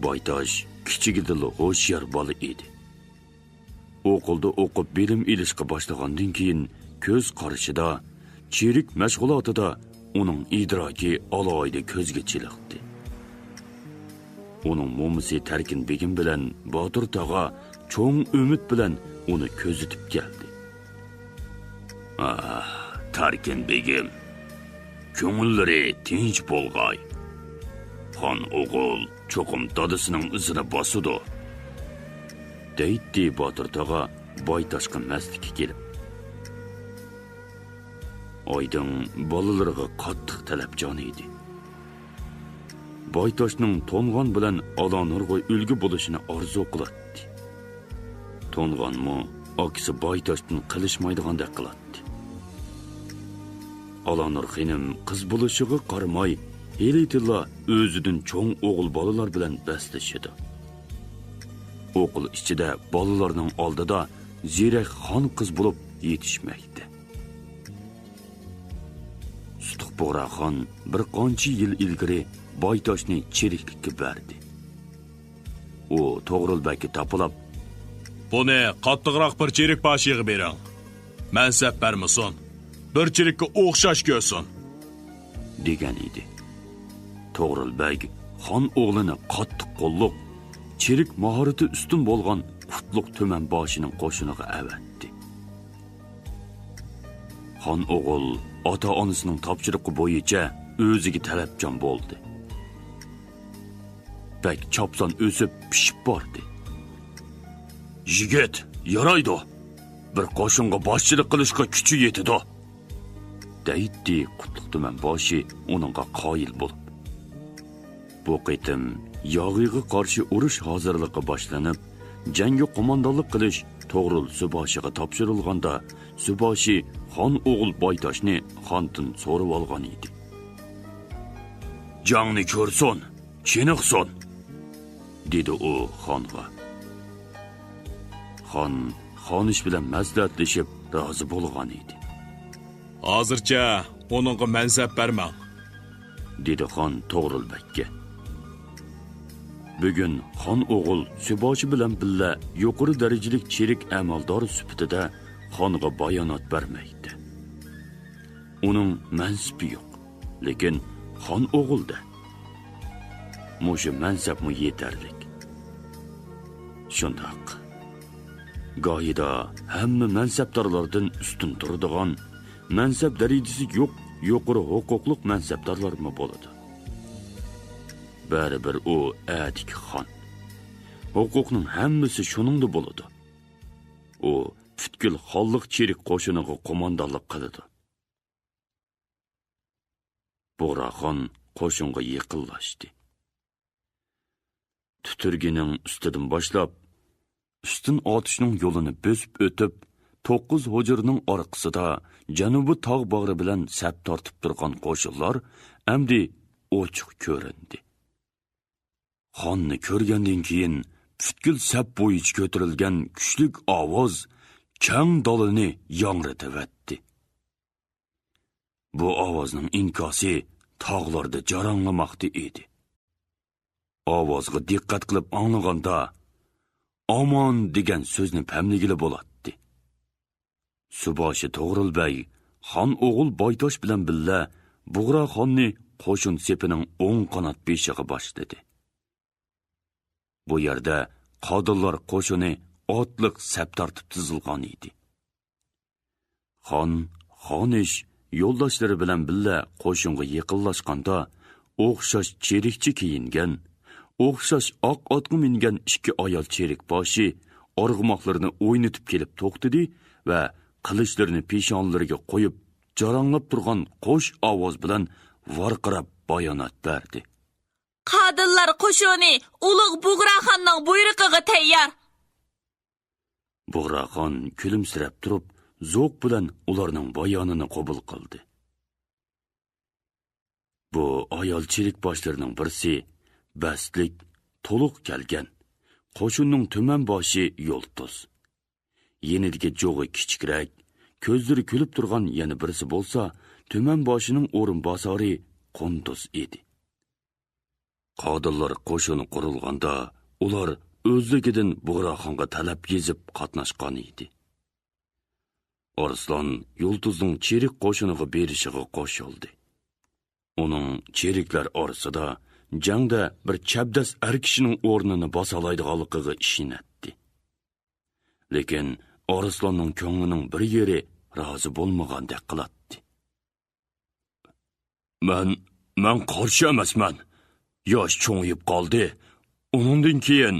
Boytosh kichigida ho'shyor bola edi. O'qilda o'qib bilim ilishga boshlagandan keyin ko'z qarashida, cherik mashg'ulotida uning idroki aloyida ko'zga chiliqdi. Uning mo'misi Tarkin begim bilan Botir tog'a cho'ng umid bilan uni ko'zitib keldi. Tarkin begim, ko'ngillari tinch bo'lg'ay. Xon o'g'il cho'qim dadisining izini bosudi. Deydi Botir tog'a Boytoshga mastlikka kelib. Oydin bolalariga qattiq talabjon edi. Boytoshning To'ng'on bilan Alonurg'oy ulgi bo'lishini orzu qiladi. To'ng'onmi akisi Baytoshdan qilishmaydigandek qiladi. Alanur xinim qiz bo'lishiga qaramay, Elitilla o'zidan cho'ng o'g'il bolalar bilan baslashadi. O'qil ichida bolalarning oldida ziyrak xon qiz bo'lib yetishmaydi. Sutuq Bo'raxon bir qancha yil ilgari Baytoshni cheriklikka berdi. U To'g'rilbekka tapilib, Buni qattiqroq bir cherik boshiga bering. Mansab bermasin. Bir cherikka o'xshash ko'rsin. degan edi. To'g'rilbek xon o'g'lini qattiq qo'llab, cherik mahorati ustun bo'lgan qutluq tuman boshining qo'shiniga avatdi. Xon o'g'il ota-onasining topshiriqi bo'yicha o'ziga talabchan bo'ldi. Bek chopson o'sib pishib bordi. Yigit, yaraydi. Bir qo'shinga boshchilik qilishga kuchi yetadi. Deydi qutluq tuman boshi uningga qoyil bo'lib. Bu qitim yog'iga qarshi urush hozirligi boshlanib, jangga qo'mondonlik qilish To'g'ril Suboshiga topshirilganda, Suboshi xon o'g'il Baytoshni xondan so'rib olgan edi. Jangni ko'rsin, chiniqsin, dedi u xonga. Xonish bilan maslahatlashib rozi bo'lgan edi. Hozircha uningga mansab bermang, dedi xon To'g'rilbekka. Bugun xon o'g'il Suboshi bilan billa yuqori darajalik cherik amaldor sifatida xonga bayonot bermaydi. Uning mansibi yo'q, lekin xon o'g'ilda. Mushu mansabmi yetarlik. Shundoq. Gohida hamma mansabdorlardan ustun turadigan, mansab darajasi yo'q, yuqori huquqliq mansabdorlarmi bo'ladi. Baribir u atik xon. Huquqning hammasi shuningda bo'ladi. U butkul xonliq cherik qo'shiniga qo'mondonlik qiladi. Bo'raxon qo'shinga yaqinlashdi. Tuturgining ustidan boshlab, ustun otishning yo'lini bosib o'tib, 9 hujurning orqasida janubiy tog' bag'ri bilan sap tortib turgan qo'shinlar amdi ochiq ko'rindi. Xonni ko'rgandan keyin butkul sap bo'yicha ko'tarilgan kuchli ovoz kang dolini yangratib. Bu ovozning inkosi tog'larda jaranglamoqda edi. Ovozga diqqat qilib anglaganda "Omon" degan so'zni pamligili bo'ladi. Suboshi To'g'rilbek xon o'g'il Baytosh bilan billa Bo'raxonni qo'shin sepining o'ng qanot beshiga boshladi. Bu yerda qodillar qo'shini otliq sap tortib tizilgan edi. Xonish yo'ldoshlari bilan billa qo'shinga yaqinlashganda o'xshash cherikchi kiyingan, o'xshash oq otga mingan ikki ayol cherik boshi org'moqlarini o'ynatib kelib to'xtadi va qilichlarini peshonlariga qo'yib, jaranglab turgan qo'sh ovoz bilan varqirab bayonot berdi. Qadillar qo'shini ulug' Bo'raxonning buyrug'iga tayyor. Bo'raxon kulimsirab turib, zo'q bilan ularning bayonini qabul qildi. Bu ayol cherik boshlarining birsi bastlik, to'liq kelgan, qo'shinning tuman boshi Yo'ltoz. Yenidiga jo'g'i kichikroq, ko'zlari kulib turgan yana birisi bo'lsa, tuman boshining o'rinbosari Qunduz edi. Qodillar qo'shini qurilganda, ular o'zligidan Bo'raxonga talab yezib qatnashgan edi. Arslan Yo'ltuzning cherik qo'shiniga berishiga qo'shildi. Uning cheriklar orasida jangda bir chabdas er kishining o'rnini bosalaydiganligiga ishonatdi. Lekin Arslanning ko'nglining bir yeri rozi bo'lmagandek qiladi. Men qarshi emasman. Yosh cho'ngib qoldi. Uningdan keyin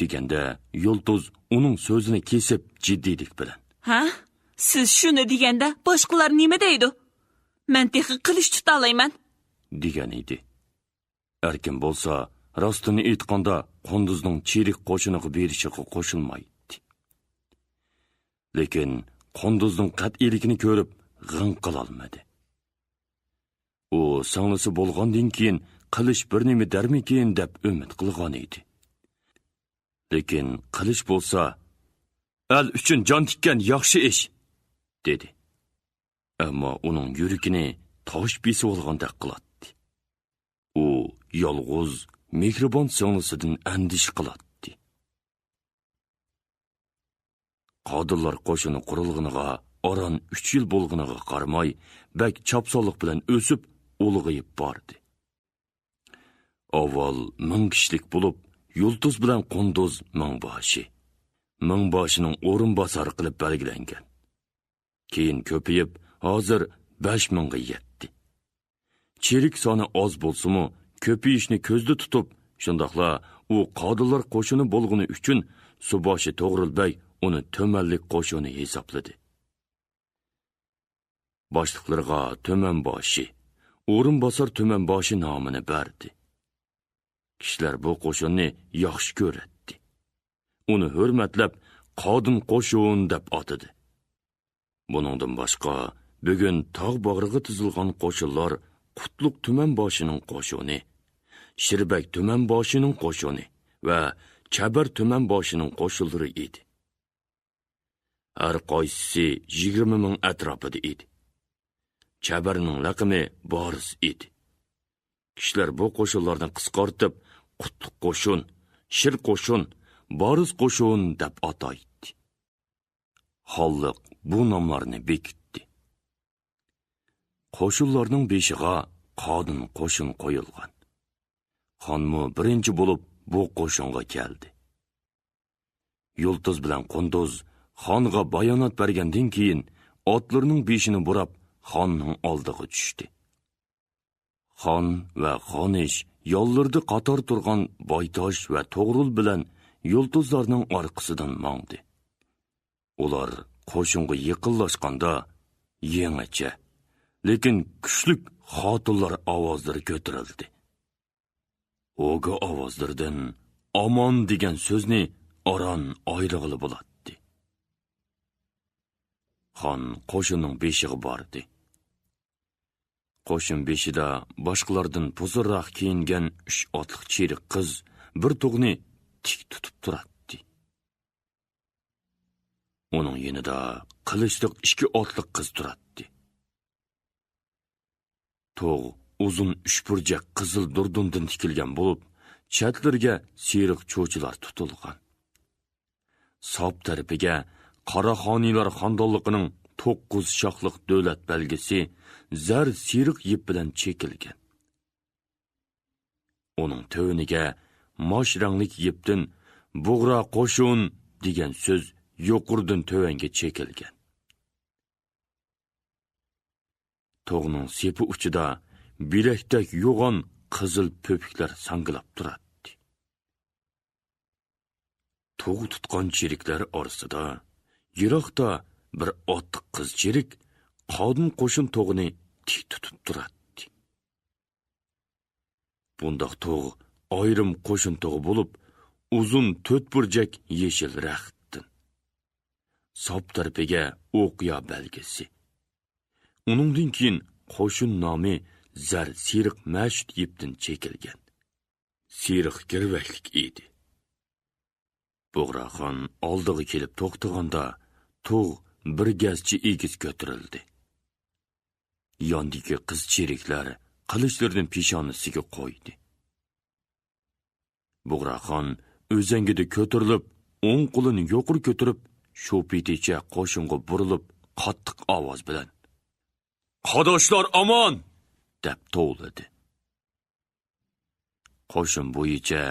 deganda Yo'ltuz uning so'zini kesib jiddiylik bilan: Ha? Siz shuni deganda boshqalar nima deydi? Men texi qilish tuta olmayman, degan edi. Erkin bo'lsa, rostini aytganda Qunduzning cherik qo'shiniga berishiga qo'shilmaydi. lekin Qunduzning qat'iyligini ko'rib g'ing qilolmadi. U singlisi bo'lgandan keyin qilish bir nima darmikin deb umid qilgan edi. Lekin qilish bo'lsa, el uchun jon tikkan yaxshi ish, dedi. Ammo uning yuragini tosh besib olgandek qiladi. U yolg'iz, mehribon singlisidan andish qiladi. Qodillar qo'shini qurilganiga oran 3 yil bo'lganiga qaramay, bak chapsonlik bilan o'sib, ulg'ayib bordi. Avval 1000 kishilik bo'lib, Yulduz bilan Qunduz mingboshi. Mingboshining o'rinbosari qilib belgilangan. Keyin ko'payib, hozir 5000 ga yetdi. Cherik soni oz bo'lsa-mu, ko'payishni ko'zda tutib, shundaqla u qodillar qo'shini bo'lgani uchun Suboshi To'g'rilbay uni to'manlik qo'shini hisobladi. Boshliqlarga to'manboshi, o'rinbosar to'manboshi nomini berdi. Kishilar bu qo'shinni yaxshi ko'radi. Uni hurmatlab Qodin qo'shin deb atadi. Buningdan boshqa bugun tog' bag'riga tuzilgan qo'shinlar Qutlug' tumanboshining qo'shini, Shirbak tumanboshining qo'shini va Chabar tumanboshining qo'shinlari edi. Har qaysisi 20 ming atrofida edi. Chabarning laqami Boris edi. Kishilar bu qo'shinlarni qisqartib Qutlug' qo'shin, Shir qo'shin, Boris qo'shin deb ataydi. Xalq bu nomlarni bekitdi. Qo'shinlarning beshiga Qodin qo'shin qo'yilgan. Xonmu birinchi bo'lib bu qo'shinga keldi. Yulduz bilan Qunduz xonga bayonot bergandan keyin otlarning beshini burab xonning oldiga tushdi. Xon va Xonish yollarda qator turgan Boytosh va To'g'rul bilan yulduzlarning orqasidan mangdi. Ular qo'shinga yaqinlashganda yangicha, lekin kuchlik xotinlar ovozlari ko'tarildi. O'ga ovozlardan "Omon" degan so'zni oran ayrig'ili bo'ladi. Xon qo'shinning beshiga bordi. Qo'shin beshida boshqalardan buzurroq kiyingan 3 otliq cherik qiz bir tug'ni tik tutib turadi. Uning yanida qilichliq 2 otliq qiz turadi. Tog' uzun 3 burjak qizil durdundan tikilgan bo'lib, chatlarga seriq cho'chilar tutilgan. Sop tarafiga Qaraxoniylar xondonligining 9 shoxliq davlat belgisi zar seriq yip bilan chekilgan. Uning tövniga mosh ranglik yipdan "Bug'ra qo'shin" degan so'z yo'qurdan tövanga chekilgan. Tog'ning sepi uchida bilakdak yo'g'on qizil po'piklar sangilab turadi. Tog' tutgan cheriklar orasida yiroqda bir otliq qiz cherik Qodin qo'shin tog'ini tik tutib turadi. Bundaq tog' ayrim qo'shin tog'i bo'lib, uzun 4 burjak yeshil raxtdan. Sop tarafiga o'qiya belgisi. Uningdan keyin qo'shin nomi zar seriq mashut yipdan chekilgan. Seriq girvaklik edi. Bug'raxon oldiga kelib to'xtaganda tog' bir gazchi egiz ko'tarildi. Yondagi qiz cheriklar qilichlarini peshonasiga qo'ydi. Bug'raxon o'zangida ko'tarilib, o'ng qo'lini yuqori ko'tarib, shu peticha qo'shinga burilib, qattiq ovoz bilan "Qadoshlar omon!" deb to'ladi. Qo'shin bo'yicha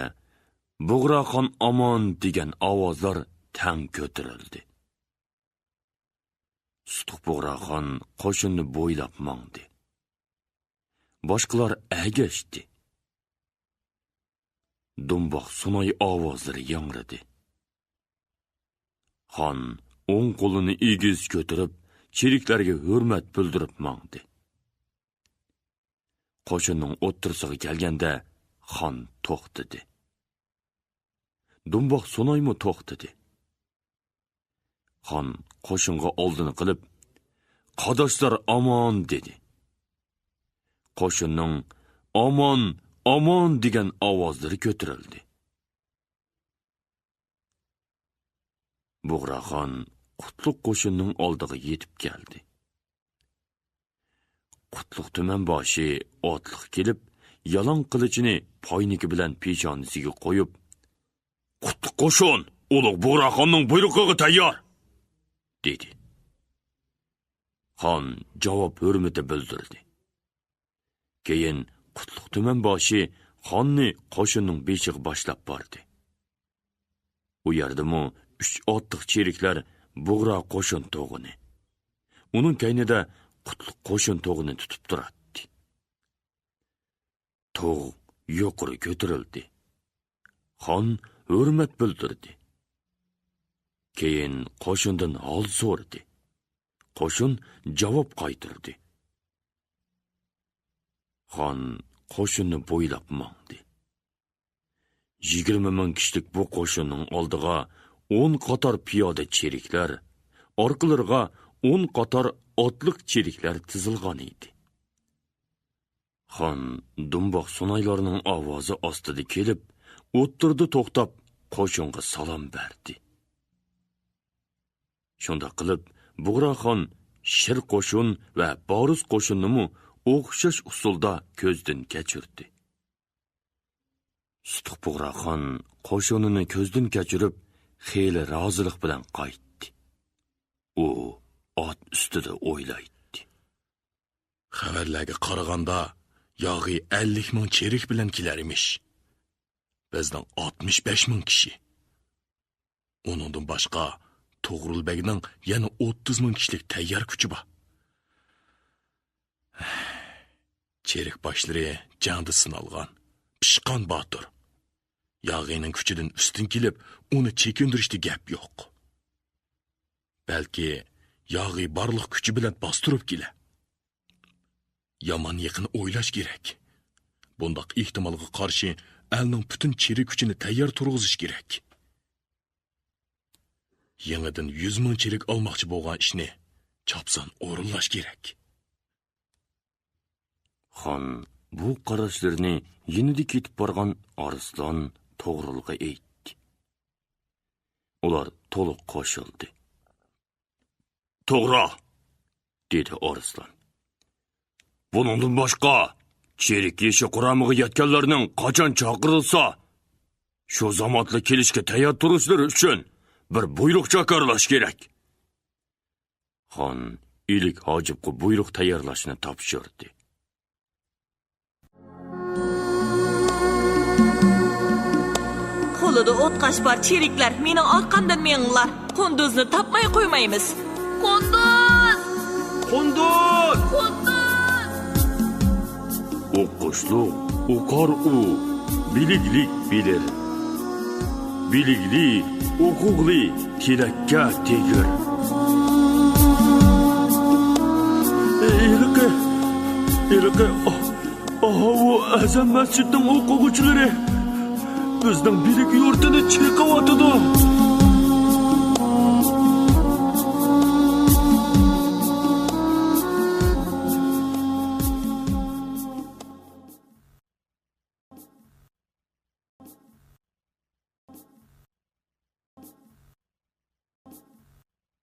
"Bug'raxon omon" degan ovozlar tang ko'tarildi. Sutuq Bug'raxon qo'shinni bo'ylab mangdi. Boshqalar agashdi. Dumboq sunoy ovozlari yangradi. Xon o'ng qo'lini egiz ko'tarib, cheriklarga hurmat bildirib mangdi. Qo'shinning o'ttirsig'i kelganda xon to'xtadi. Dumboq sunoymi to'xtadi. Xon qo'shinga oldini qilib, "Qadoshlar omon" dedi. Qo'shinning "Omon, omon" degan ovozlari ko'tarildi. Bug'raxon Qutlug' qo'shinning oldiga yetib keldi. Qutlug' tumanboshi otliq kelib, yalon qilichini poyniki bilan peshonasiga qo'yib, "Qutlug' qo'shin, ulug' Bug'raxonning buyrug'iga tayyor" dedi. Xon javob hurmati bildirdi. Keyin Qutlug' tumanboshi xonni qo'shinning beshiga boshlab bordi. U yerdimi 3 otliq cheriklar Bug'ra qo'shin to'g'ini. Uning kaynida Qutlug' qo'shin to'g'ini tutib turardi. Tog' yuqori ko'tarildi. Xon hurmat bildirdi. Keyin qo'shindan hol so'radi. Qo'shin javob qaytirdi. Xon qo'shinni bo'ylab mangdi. 20 ming kishilik bu qo'shinning oldiga 10 qator piyoda cheriklar, orqalariga 10 qator otliq cheriklar tizilgan edi. Xon dumboq sunaylarning ovozi ostida kelib, o'ttirdi to'xtab, qo'shinga salom berdi. Shunda qilib, Bug'raxon Shir qo'shin va Boruz qo'shinni o'xshash usulda ko'zdan kechirdi. Sutiq Bug'raxon qo'shinini ko'zdan kechirib, xeyli rozilik bilan qaytdi. U ot ustida o'ylaydi. Xabarlarga qaraganda, yog'i 50 ming cherik bilan kelar emish. Bizning 65 ming kishi. Uningdan boshqa To'g'rilbekning yana 30 ming kishilik tayyor kuchi bor. Cherik boshlari jangda sinalgan, pishqon botir. Yog'ining kuchidan ustun kelib, uni chekindirishda gap yo'q. Balki yog'i barliq kuchi bilan bostirib kelar. Yomon yaqin o'ylash kerak. Bundaq ehtimolga qarshi elning butun cherik kuchini tayyor turg'izish kerak. Yangidan 100 ming cherik olmoqchi bo'lgan ishni chopsan o'rinlash kerak. Xon bu qarashlarni yenida ketib borgan Arslan To'g'rilga aytdi. Ular to'liq qo'shildi. "To'g'ri", dedi Arslan. "Buningdan boshqa cherik yeshi quramiga yetganlarning qachon chaqirilsa, shu zamonda kelishga tayyor turishlar uchun bir buyruq chakarlash kerak." Xon ilik hojibga buyruq tayyorlashni topshirdi. Qo'lida o'tqash bor cheriklar mening orqamdan menglar. Qunduzni topmay qo'ymaymiz. Qunduz! Qunduz! Qunduz! O'qishliq, o'qar u, biliglik bilir. Biligli, o'quqli, kerakka tegir. Iliqi, o azam masjidning o'quvchilari bizning bilik yurtini chayqayotidu.